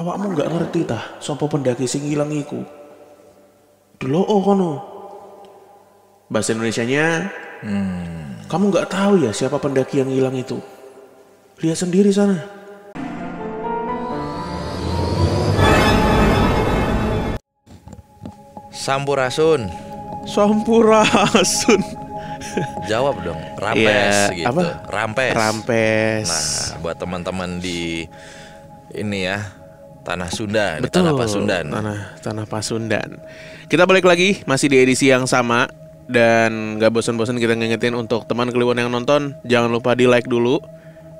awakmu nggak ngerti tah sapa pendaki sing ilang iku? Delok kono. Bahasa Indonesianya, kamu nggak tahu ya siapa pendaki yang hilang itu? Lihat sendiri sana. Sampurasun. Sampurasun. Jawab dong. Rampes gitu. Apa? Rampes. Nah, buat teman-teman di ini ya, Tanah Sunda, di Tanah Pasundan. Tanah Pasundan. Kita balik lagi masih di edisi yang sama. Dan gak bosan-bosan kita ngingetin untuk teman Kliwon yang nonton, jangan lupa di like dulu.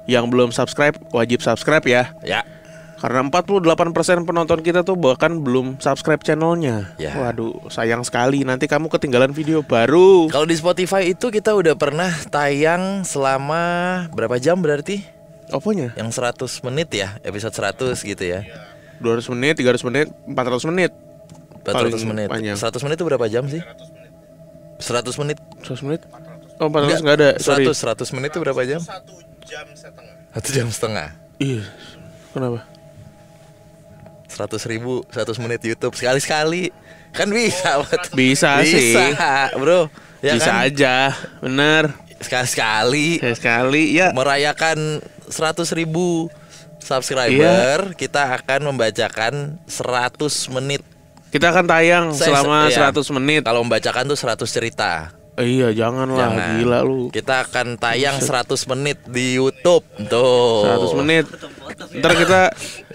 Yang belum subscribe wajib subscribe ya. Ya. Karena 48% penonton kita tuh bahkan belum subscribe channelnya. Ya. Waduh, sayang sekali. Nanti kamu ketinggalan video baru. Kalau di Spotify itu kita udah pernah tayang selama berapa jam berarti? Apanya? Yang 100 menit ya, episode 100 gitu ya. 200 menit, 300 menit, 400 menit. 400 menit. Panjang. 100 menit itu berapa jam sih? 100 menit. 100 menit? Oh, 400 nggak ada. Sorry. 100 menit itu berapa jam? 1 jam setengah. Iya. Kenapa? 100.000 100 menit YouTube sekali-sekali. Kan bisa. Bisa sih. Bisa, bro. Ya bisa kan? aja. Bener. Sekali-sekali. Sekali ya. Merayakan 100.000 subscriber, kita akan membacakan 100 menit. Kita akan tayang selama 100 menit. Kalau membacakan tuh 100 cerita. Iya, janganlah. Jangan. Gila lu. Kita akan tayang 100 menit di YouTube. Tuh. 100 menit. Ntar kita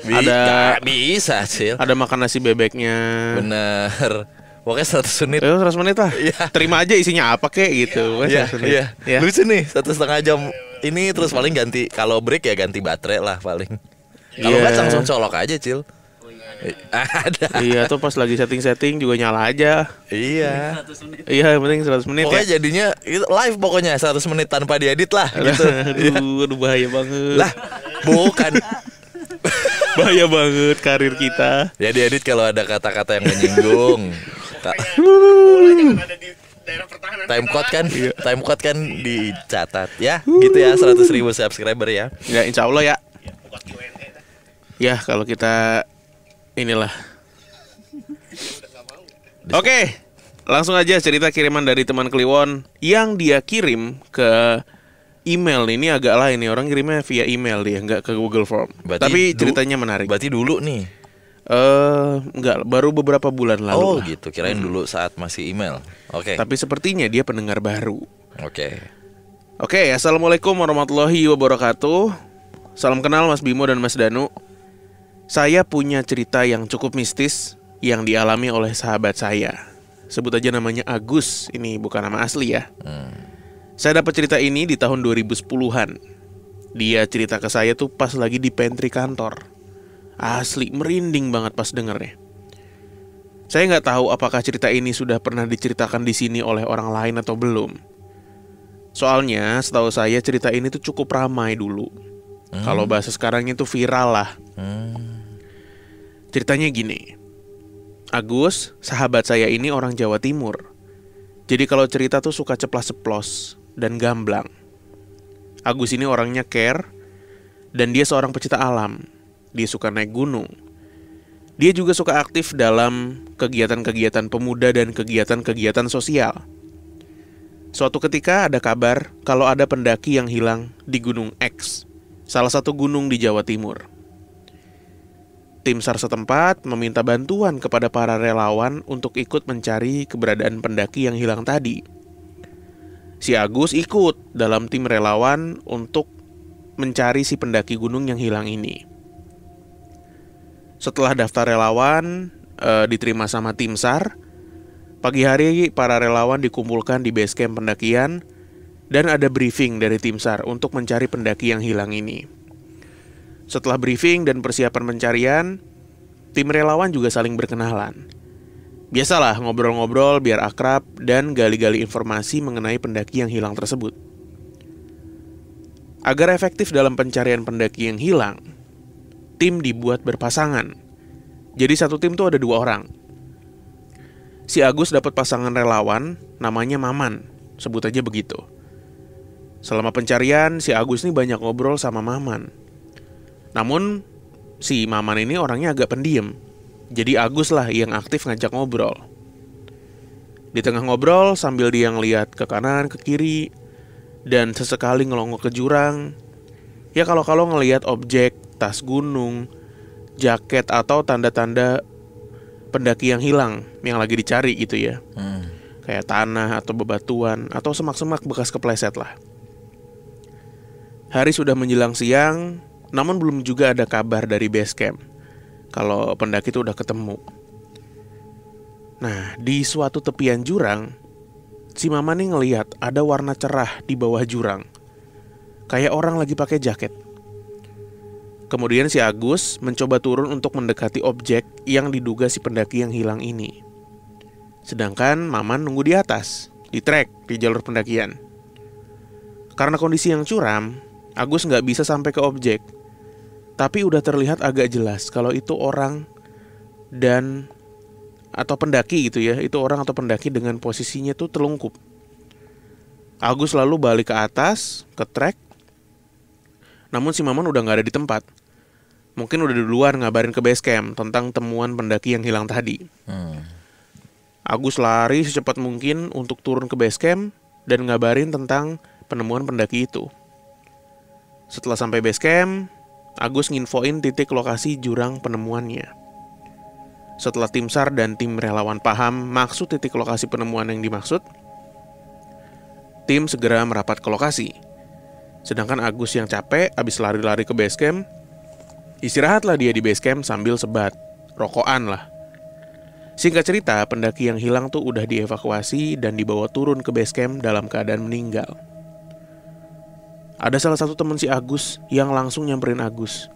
ada bisa, Cil. Ada makan nasi bebeknya. Bener. Pokoknya 100 menit. 100 menit lah. Iya. Terima aja isinya apa kek gitu. Iya, iya. Ya. Lucu nih, 1,5 jam ini terus paling ganti. Kalau break ya ganti baterai lah paling. Kalau nggak langsung colok aja, Cil. Ada. Iya, tuh pas lagi setting-setting juga nyala aja. Iya. Iya, yang penting 100 menit pokoknya ya. jadinya live pokoknya 100 menit tanpa diedit lah gitu. Aduh, bahaya banget. Lah, bukan. Bahaya banget karir kita. Ya diedit kalau ada kata-kata yang menyinggung. Time code kan, time code kan dicatat ya. Gitu ya 100.000 subscriber ya. Ya, insya Allah ya. Ya, kalau kita inilah. Oke, langsung aja cerita kiriman dari teman Kliwon yang dia kirim ke email. Ini agak lain nih, orang kirimnya via email dia, nggak ke Google Form. Tapi ceritanya menarik. Berarti dulu nih. Enggak, baru beberapa bulan lalu. Oh gitu, kirain dulu saat masih email. Oke. Tapi sepertinya dia pendengar baru. Oke. Oke, assalamualaikum warahmatullahi wabarakatuh. Salam kenal Mas Bimo dan Mas Danu. Saya punya cerita yang cukup mistis yang dialami oleh sahabat saya. Sebut aja namanya Agus. Ini bukan nama asli ya. Saya dapat cerita ini di tahun 2010-an. Dia cerita ke saya tuh pas lagi di pantry kantor. Asli merinding banget pas dengernya. Saya nggak tahu apakah cerita ini sudah pernah diceritakan di sini oleh orang lain atau belum. Soalnya setahu saya cerita ini tuh cukup ramai dulu. Kalau bahasa sekarangnya tuh viral lah. Ceritanya gini. Agus, sahabat saya ini orang Jawa Timur. Jadi kalau cerita tuh suka ceplas-ceplos dan gamblang. Agus ini orangnya care dan dia seorang pecinta alam. Dia suka naik gunung. Dia juga suka aktif dalam kegiatan-kegiatan pemuda dan kegiatan-kegiatan sosial. Suatu ketika ada kabar kalau ada pendaki yang hilang di Gunung X, salah satu gunung di Jawa Timur. Tim SAR setempat meminta bantuan kepada para relawan untuk ikut mencari keberadaan pendaki yang hilang tadi. Si Agus ikut dalam tim relawan untuk mencari si pendaki gunung yang hilang ini. Setelah daftar relawan diterima sama tim SAR, pagi hari para relawan dikumpulkan di base camp pendakian dan ada briefing dari tim SAR untuk mencari pendaki yang hilang ini. Setelah briefing dan persiapan pencarian, tim relawan juga saling berkenalan. Biasalah ngobrol-ngobrol biar akrab dan gali-gali informasi mengenai pendaki yang hilang tersebut. Agar efektif dalam pencarian pendaki yang hilang, tim dibuat berpasangan. Jadi satu tim tuh ada 2 orang. Si Agus dapat pasangan relawan namanya Maman, sebut aja begitu. Selama pencarian, si Agus nih banyak ngobrol sama Maman. Namun si Maman ini orangnya agak pendiam. Jadi Agus lah yang aktif ngajak ngobrol. Di tengah ngobrol sambil dia ngeliat ke kanan, ke kiri, dan sesekali ngelongok ke jurang. Ya kalau ngeliat objek, tas gunung, jaket atau tanda-tanda pendaki yang hilang, yang lagi dicari gitu ya. Kayak tanah atau bebatuan atau semak-semak bekas kepleset lah. Hari sudah menjelang siang, namun belum juga ada kabar dari base camp kalau pendaki itu udah ketemu. Nah, di suatu tepian jurang, si Mama nih ngelihat ada warna cerah di bawah jurang. Kayak orang lagi pakai jaket. Kemudian si Agus mencoba turun untuk mendekati objek yang diduga si pendaki yang hilang ini. Sedangkan Maman nunggu di atas, di trek, di jalur pendakian. Karena kondisi yang curam, Agus nggak bisa sampai ke objek. Tapi udah terlihat agak jelas kalau itu orang dan atau pendaki gitu ya. Itu orang atau pendaki dengan posisinya tuh telungkup. Agus lalu balik ke atas, ke trek. Namun si Maman udah gak ada di tempat. Mungkin udah duluan ngabarin ke base camp tentang temuan pendaki yang hilang tadi. Agus lari secepat mungkin untuk turun ke base camp dan ngabarin tentang penemuan pendaki itu. Setelah sampai base camp, Agus nginfoin titik lokasi jurang penemuannya. Setelah tim SAR dan tim relawan paham maksud titik lokasi penemuan yang dimaksud, tim segera merapat ke lokasi. Sedangkan Agus yang capek abis lari-lari ke base camp, istirahatlah dia di base camp sambil sebat, rokokan lah. Singkat cerita, pendaki yang hilang tuh udah dievakuasi dan dibawa turun ke base camp dalam keadaan meninggal. Ada salah satu teman si Agus yang langsung nyamperin Agus.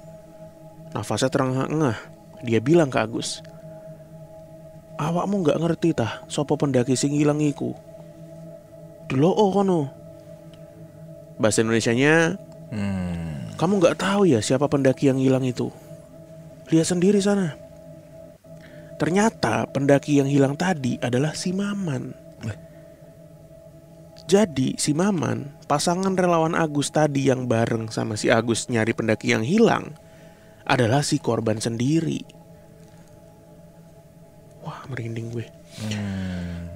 Nafasnya terengah-engah. Dia bilang ke Agus, "Awakmu gak ngerti tah sopo pendaki sing hilang iku? Delok kono." Bahasa Indonesianya, "Kamu gak tahu ya siapa pendaki yang hilang itu? Lihat sendiri sana." Ternyata pendaki yang hilang tadi adalah si Maman. Jadi si Maman, pasangan relawan Agus tadi yang bareng sama si Agus nyari pendaki yang hilang, adalah si korban sendiri. Wah, merinding gue.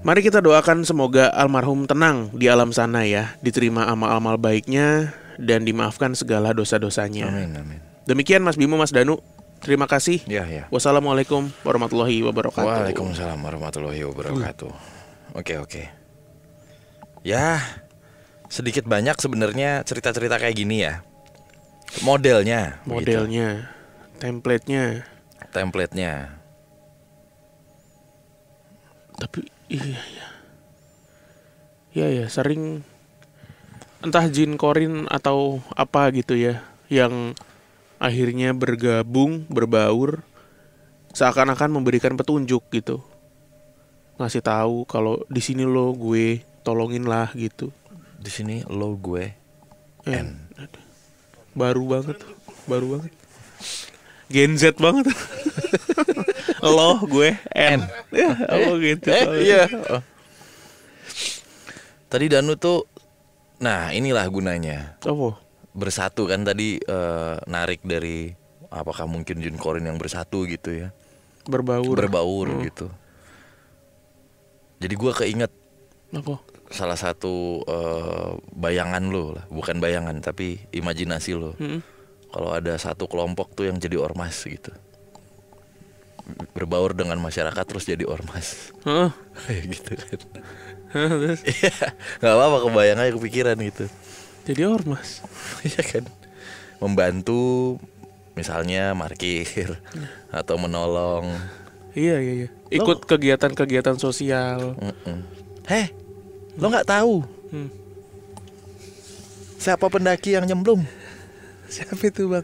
Mari kita doakan semoga almarhum tenang di alam sana ya, diterima amal-amal baiknya dan dimaafkan segala dosa-dosanya. Amin, amin. Demikian Mas Bimo, Mas Danu. Terima kasih. Ya. Wassalamualaikum warahmatullahi wabarakatuh. Waalaikumsalam warahmatullahi wabarakatuh. Oke. Ya, sedikit banyak sebenarnya cerita-cerita kayak gini ya. Modelnya, templatenya. Tapi iya sering entah jin korin atau apa gitu ya, yang akhirnya bergabung, berbaur, seakan-akan memberikan petunjuk gitu, ngasih tahu kalau di sini lo gue tolongin lah gitu. Di sini lo gue N. Baru banget. Gen Z banget. Lo gue N. Ya, lo gitu. Iya. Tadi Danu tuh, nah inilah gunanya. Apa? Bersatu kan tadi, narik dari apakah mungkin jin korin yang bersatu gitu ya. Berbaur gitu. Jadi gue keinget apa? Salah satu bayangan lo lah, bukan bayangan tapi imajinasi lo. Kalau ada satu kelompok tuh yang jadi ormas gitu, berbaur dengan masyarakat terus jadi ormas. Gitu kan. Iya, nggak apa-apa, kebayangannya kepikiran gitu. Jadi ormas. Iya kan, membantu misalnya parkir atau menolong. Iya. Ikut kegiatan-kegiatan sosial. Lo nggak tahu siapa pendaki yang nyemplung? Siapa itu bang?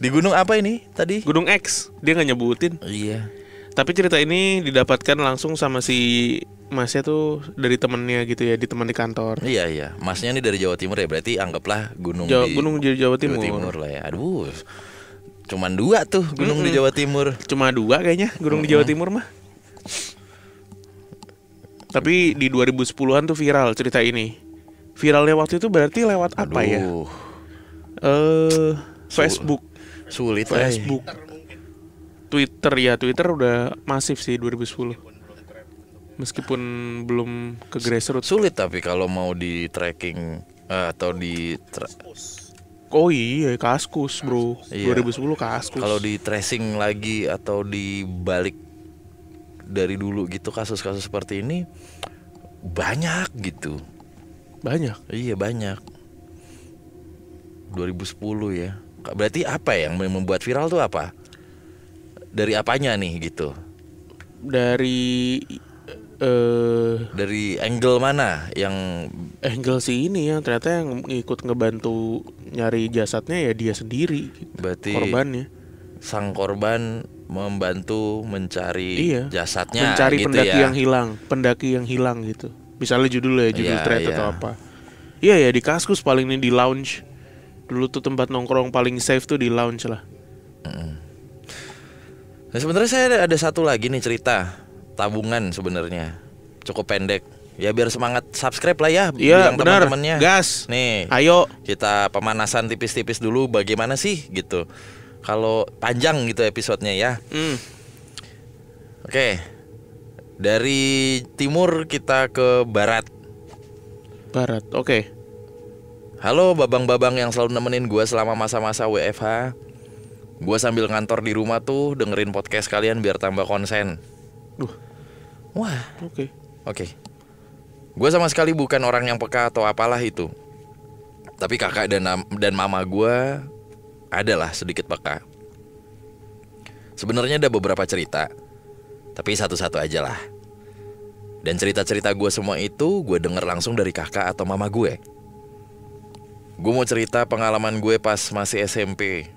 Di gunung apa ini tadi? Gunung X. Dia nggak nyebutin. Iya. Tapi cerita ini didapatkan langsung sama si masnya tuh dari temennya gitu ya, ditemani kantor. Iya. Masnya nih dari Jawa Timur ya, berarti anggaplah gunung di Jawa Timur. Jawa Timur lah ya. Aduh, cuman 2 tuh gunung di Jawa Timur. Cuma 2 kayaknya gunung di Jawa Timur mah. Tapi di 2010-an tuh viral cerita ini. Viralnya waktu itu berarti lewat apa ya? Facebook. Sulit. Facebook. Twitter udah masif sih 2010. Meskipun belum ke grassroots. Sulit tapi kalau mau di tracking atau di oh iya, Kaskus bro. Iya. 2010 Kaskus. Kalau di tracing lagi atau dibalik dari dulu gitu kasus-kasus seperti ini banyak gitu. Banyak? Iya banyak. 2010 ya. Berarti apa yang membuat viral tuh apa? Dari apanya nih gitu? Dari angle mana yang angle sih ini ya, ternyata yang ikut ngebantu nyari jasadnya ya dia sendiri gitu. Berarti korbannya, sang korban membantu mencari jasadnya, mencari gitu pendaki yang hilang gitu. Misalnya judul thread atau apa. Iya ya, di Kaskus paling ini di lounge. Dulu tuh tempat nongkrong paling safe tuh di lounge lah. Nah sebenarnya saya ada satu lagi nih cerita tabungan sebenarnya, cukup pendek. Ya biar semangat subscribe lah ya. Iya benar. Gas. Nih, ayo kita pemanasan tipis-tipis dulu. Bagaimana sih gitu? Kalau panjang gitu episodenya ya. Oke. Dari timur kita ke barat. Barat, oke. Halo babang-babang yang selalu nemenin gue selama masa-masa WFH. Gue sambil ngantor di rumah tuh dengerin podcast kalian biar tambah konsen. Wah, oke. Gue sama sekali bukan orang yang peka atau apalah itu. Tapi kakak dan mama gue adalah sedikit peka. Sebenarnya ada beberapa cerita, tapi satu-satu aja lah. Dan cerita-cerita gue semua itu gue denger langsung dari kakak atau mama gue. Gue mau cerita pengalaman gue pas masih SMP.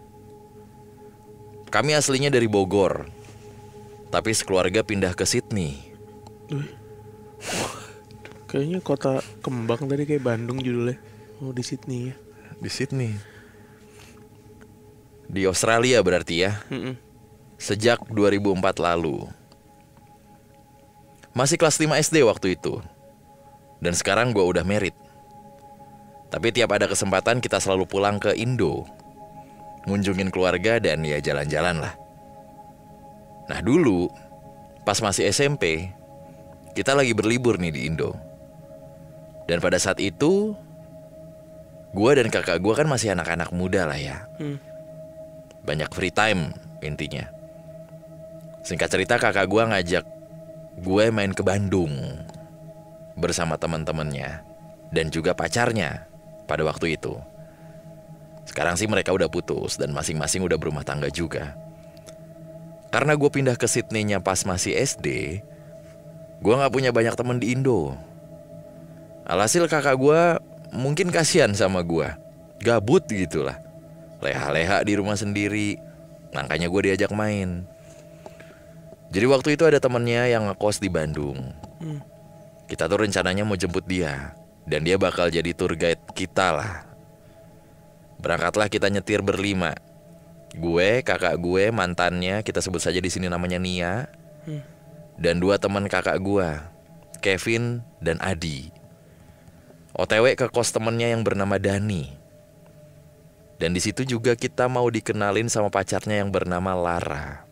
Kami aslinya dari Bogor, tapi sekeluarga pindah ke Sydney. Kayaknya kota kembang tadi, kayak Bandung judulnya. Oh, di Sydney ya. Di Sydney. Di Australia berarti ya. Sejak 2004 lalu. Masih kelas 5 SD waktu itu. Dan sekarang gue udah married. Tapi tiap ada kesempatan kita selalu pulang ke Indo, ngunjungin keluarga dan ya jalan-jalan lah. Nah dulu pas masih SMP, kita lagi berlibur nih di Indo. Dan pada saat itu gue dan kakak gue kan masih anak-anak muda lah ya. Banyak free time intinya. Singkat cerita kakak gue ngajak gue main ke Bandung bersama teman-temannya dan juga pacarnya pada waktu itu. Sekarang sih mereka udah putus dan masing-masing udah berumah tangga juga. Karena gue pindah ke Sydney-nya pas masih SD, gue gak punya banyak teman di Indo. Alhasil kakak gue mungkin kasihan sama gue, gabut gitulah, leha-leha di rumah sendiri. Makanya gue diajak main. Jadi waktu itu ada temennya yang ngekos di Bandung. Kita tuh rencananya mau jemput dia, dan dia bakal jadi tour guide kita lah. Berangkatlah kita nyetir berlima. Gue, kakak gue, mantannya, kita sebut saja di sini namanya Nia, dan 2 teman kakak gue, Kevin dan Adi. OTW ke kos temennya yang bernama Dani. Dan di situ juga kita mau dikenalin sama pacarnya yang bernama Lara.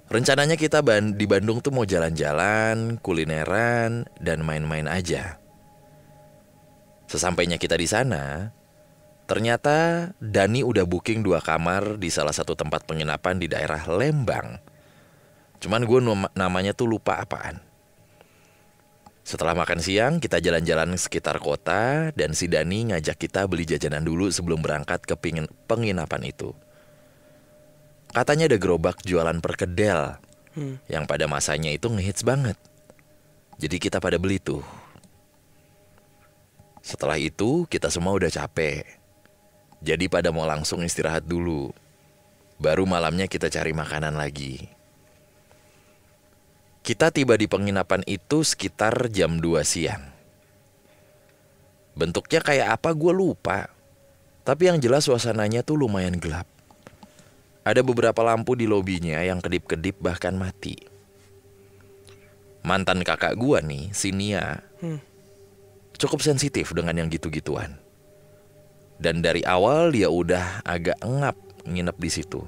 Rencananya kita di Bandung tuh mau jalan-jalan, kulineran, dan main-main aja. Sesampainya kita di sana, ternyata Dani udah booking 2 kamar di salah satu tempat penginapan di daerah Lembang. Cuman gue namanya tuh lupa apaan. Setelah makan siang, kita jalan-jalan sekitar kota dan si Dani ngajak kita beli jajanan dulu sebelum berangkat ke penginapan itu. Katanya ada gerobak jualan perkedel yang pada masanya itu ngehits banget. Jadi kita pada beli tuh. Setelah itu kita semua udah capek. Jadi pada mau langsung istirahat dulu. Baru malamnya kita cari makanan lagi. Kita tiba di penginapan itu sekitar jam 2 siang. Bentuknya kayak apa gue lupa. Tapi yang jelas suasananya tuh lumayan gelap. Ada beberapa lampu di lobinya yang kedip-kedip bahkan mati. Mantan kakak gue nih, si Nia, cukup sensitif dengan yang gitu-gituan. Dan dari awal dia udah agak engap nginep di situ.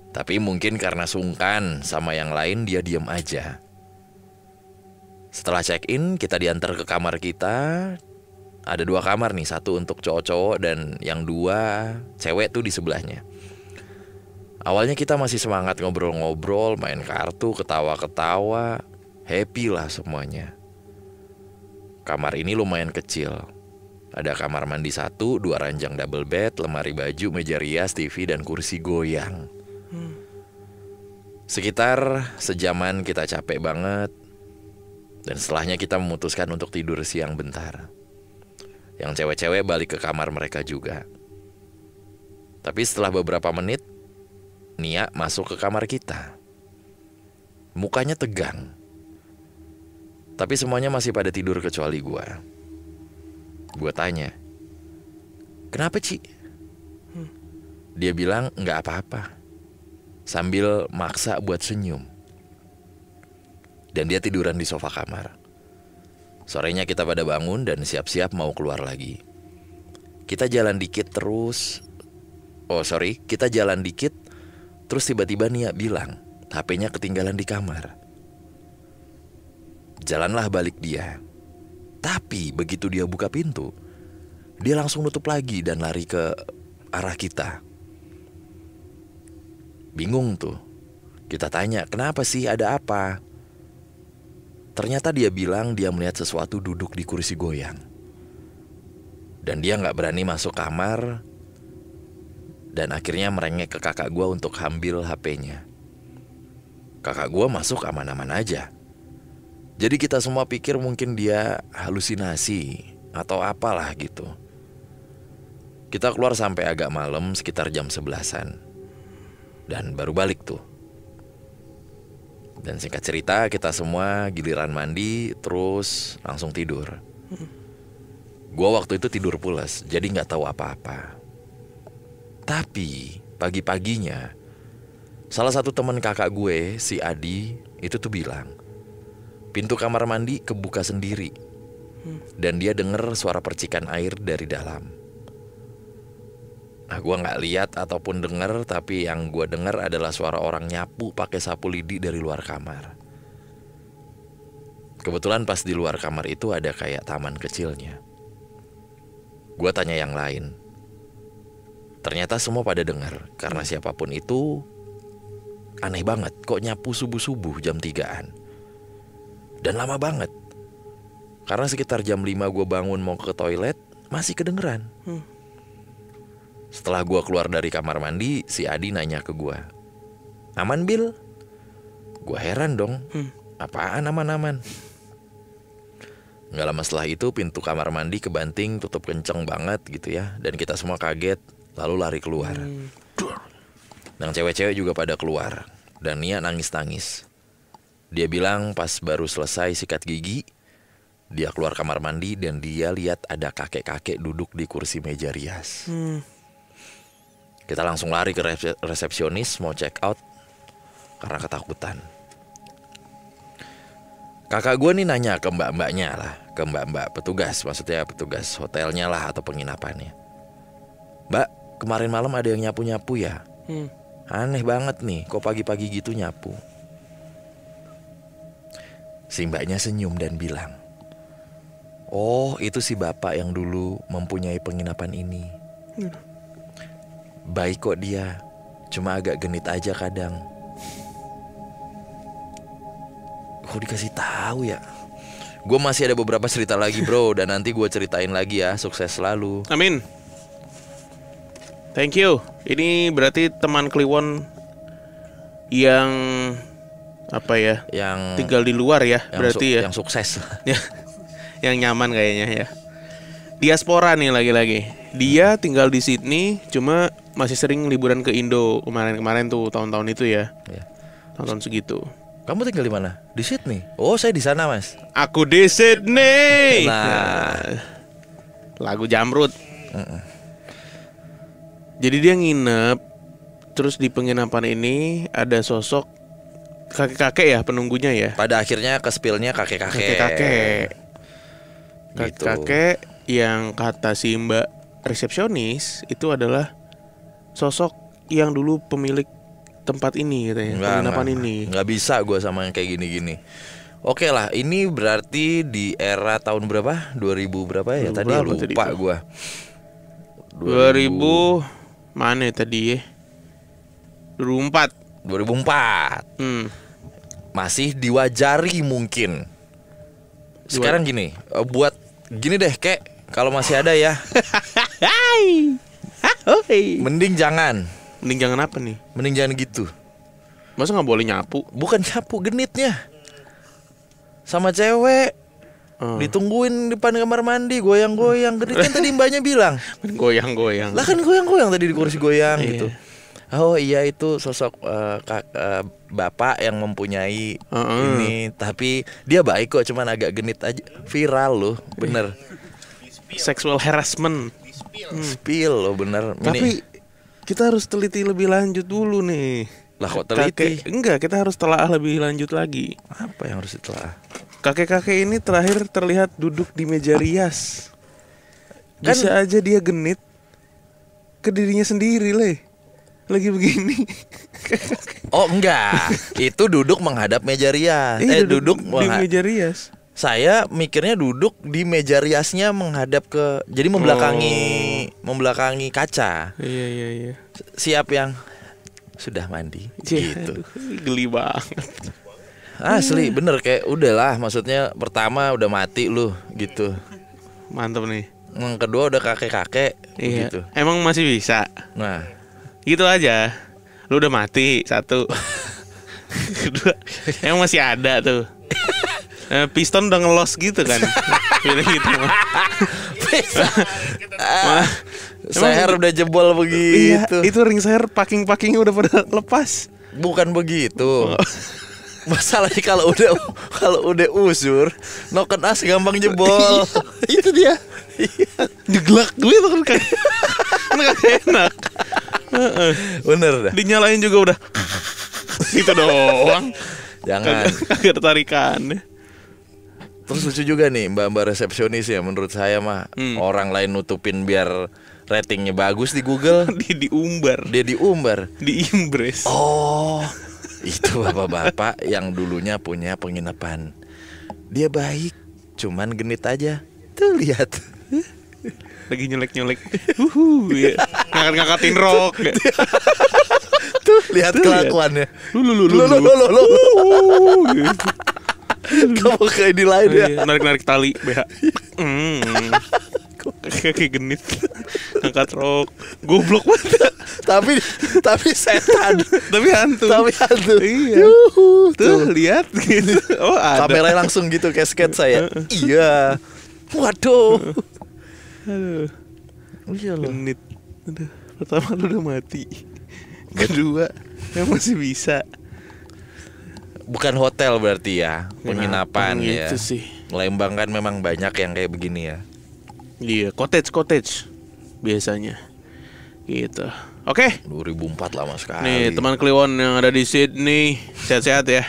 Tapi mungkin karena sungkan sama yang lain, dia diam aja. Setelah check-in, kita diantar ke kamar kita. Ada 2 kamar nih, satu untuk cowok-cowok dan yang 2 cewek tuh di sebelahnya. Awalnya kita masih semangat ngobrol-ngobrol, main kartu, ketawa-ketawa, happy lah semuanya. Kamar ini lumayan kecil. Ada kamar mandi 1, 2 ranjang double bed, lemari baju, meja rias, TV, dan kursi goyang. Sekitar sejaman kita capek banget. Dan setelahnya kita memutuskan untuk tidur siang bentar. Yang cewek-cewek balik ke kamar mereka juga. Tapi setelah beberapa menit, Nia masuk ke kamar kita. Mukanya tegang. Tapi semuanya masih pada tidur kecuali gue. Gue tanya, "Kenapa, Ci?" Dia bilang nggak apa-apa, sambil maksa buat senyum. Dan dia tiduran di sofa kamar. Sorenya kita pada bangun dan siap-siap mau keluar lagi. Kita jalan dikit terus. Kita jalan dikit. Terus tiba-tiba Nia bilang HP-nya ketinggalan di kamar. Jalanlah balik dia. Tapi begitu dia buka pintu, dia langsung nutup lagi dan lari ke arah kita. Bingung tuh. Kita tanya, "Kenapa sih, ada apa?" Ternyata dia bilang dia melihat sesuatu duduk di kursi goyang. Dan dia gak berani masuk kamar. Dan akhirnya merengek ke kakak gue untuk ambil HP-nya. Kakak gue masuk aman-aman aja. Jadi kita semua pikir mungkin dia halusinasi atau apalah gitu. Kita keluar sampai agak malam, sekitar jam 11-an. Dan baru balik tuh. Dan singkat cerita, kita semua giliran mandi terus langsung tidur. Gua waktu itu tidur pules, jadi gak tahu apa-apa. Tapi pagi-paginya salah satu teman kakak gue, si Adi, itu tuh bilang pintu kamar mandi kebuka sendiri. Dan dia denger suara percikan air dari dalam. Nah, gue gak lihat ataupun denger, tapi yang gue denger adalah suara orang nyapu pakai sapu lidi dari luar kamar. Kebetulan pas di luar kamar itu ada kayak taman kecilnya. Gue tanya yang lain. Ternyata semua pada denger, karena siapapun itu aneh banget, kok nyapu subuh-subuh jam 3-an. Dan lama banget. Karena sekitar jam 5 gue bangun mau ke toilet, masih kedengeran. Setelah gue keluar dari kamar mandi, si Adi nanya ke gue, "Aman, Bil?" Gue heran dong, apaan aman-aman? Gak lama setelah itu pintu kamar mandi kebanting, tutup kenceng banget gitu ya. Dan kita semua kaget, lalu lari keluar. Dan cewek-cewek juga pada keluar. Dan Nia nangis-nangis. Dia bilang pas baru selesai sikat gigi, dia keluar kamar mandi dan dia lihat ada kakek-kakek duduk di kursi meja rias. Kita langsung lari ke resepsionis mau check out karena ketakutan. Kakak gue nih nanya ke mbak-mbaknya lah, ke mbak-mbak petugas, maksudnya petugas hotelnya lah atau penginapannya. "Mbak, kemarin malam ada yang nyapu-nyapu ya? Aneh banget nih, kok pagi-pagi gitu nyapu?" Si mbaknya senyum dan bilang, "Oh, itu si bapak yang dulu mempunyai penginapan ini. Baik kok dia, cuma agak genit aja kadang." Kok dikasih tahu ya? Gue masih ada beberapa cerita lagi bro, dan nanti gue ceritain lagi ya. Sukses selalu. Amin. Thank you. Ini berarti teman Kliwon yang apa ya? Yang tinggal di luar ya, berarti ya. Yang sukses. Yang nyaman kayaknya ya. Diaspora nih lagi-lagi. Dia tinggal di Sydney, cuma masih sering liburan ke Indo kemarin-kemarin tuh, tahun-tahun itu ya. Tahun-tahun segitu. Kamu tinggal di mana? Di Sydney. Oh, saya di sana, Mas. Aku di Sydney. Nah, lagu Jamrut. Jadi dia nginep. Terus di penginapan ini ada sosok kakek-kakek ya penunggunya ya. Pada akhirnya ke spill-nya kakek-kakek. Kakek-kakek. Gitu. Kakek yang kata si Mbak resepsionis itu adalah sosok yang dulu pemilik tempat ini katanya, penginapan ini. Nggak bisa gue sama yang kayak gini-gini. Oke lah, ini berarti di era tahun berapa? 2000 berapa ya? Tadi lupa gue. 2000 mana ya tadi ya? 2004. Masih diwajari mungkin. Sekarang gini, buat gini deh kek, kalau masih ada ya. Mending jangan. Mending jangan apa nih? Mending jangan gitu. Masa nggak boleh nyapu? Bukan nyapu, genitnya sama cewek. Ditungguin di depan kamar mandi, goyang-goyang. Genit kan tadi mbaknya bilang goyang-goyang. Lah kan goyang-goyang tadi di kursi goyang gitu. Oh iya, itu sosok bapak yang mempunyai ini. Tapi dia baik kok, cuman agak genit aja. Viral loh, bener. Sexual harassment. Spill loh, bener. Tapi kita harus teliti lebih lanjut dulu nih. Lah kok teliti? Enggak, kita harus telaah lebih lanjut lagi. Apa yang harus ditelaah? Kakek-kakek ini terakhir terlihat duduk di meja rias. Bisa aja dia genit ke dirinya sendiri lagi begini. Oh enggak, itu duduk menghadap meja rias. Duduk di meja rias. Saya mikirnya duduk di meja riasnya menghadap ke, jadi membelakangi kaca. Iya. Siap yang sudah mandi. Gitu. Aduh, geli banget. Asli bener, kayak udahlah, maksudnya pertama udah mati lu gitu. Mantap nih. Yang kedua udah kakek-kakek gitu. Emang masih bisa. Nah, gitu aja. Lu udah mati satu. Kedua, emang masih ada tuh. Piston udah ngelos gitu kan. Gitu mah. Seher udah jebol begitu. Iya, itu ring seher packing-packingnya udah pada lepas. Bukan begitu. Masalahnya kalau udah usur, noken as gampang jebol. Itu dia. Jeglak gue itu kan kagak enak. Bener dah. Dinyalain juga udah. Gitu doang. Jangan. Kagak ada tarikannya. Terus lucu juga nih mbak-mbak resepsionis ya, menurut saya mah orang lain nutupin biar ratingnya bagus di Google. Dia diumbar. Diimbres. Oh, itu bapak-bapak yang dulunya punya penginapan. Dia baik, cuman genit aja. Tuh lihat. Lagi nyolek-nyolek. Ya. Ngangkat-ngangkatin rok. Tuh lihat kelakuannya. Lu. Kamu kayak di lain ya. Narik-narik tali BH. Kayak genit. Angkat rok. Goblok banget. Tapi setan. Tapi hantu. Iya. Tuh lihat gitu. Oh, ada. Kamera langsung gitu kayak sketsa ya. Iya. Waduh. Aduh. Iya loh. Genit. Aduh. Pertama lu udah mati. Kedua, yang masih bisa. Bukan hotel berarti ya, penginapan ya. Gitu sih. Lembang kan memang banyak yang kayak begini ya. Iya, cottage biasanya. Gitu. Oke. 2004 lama sekali. Nih, teman Kliwon yang ada di Sydney, sehat-sehat ya.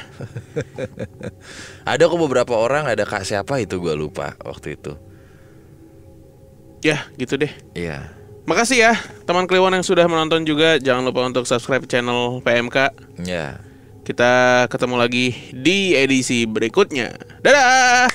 Ada kok beberapa orang, ada kak siapa itu gue lupa waktu itu. Ya, gitu deh. Iya. Makasih ya teman Kliwon yang sudah menonton juga. Jangan lupa untuk subscribe channel PMK. Ya. Kita ketemu lagi di edisi berikutnya. Dadah.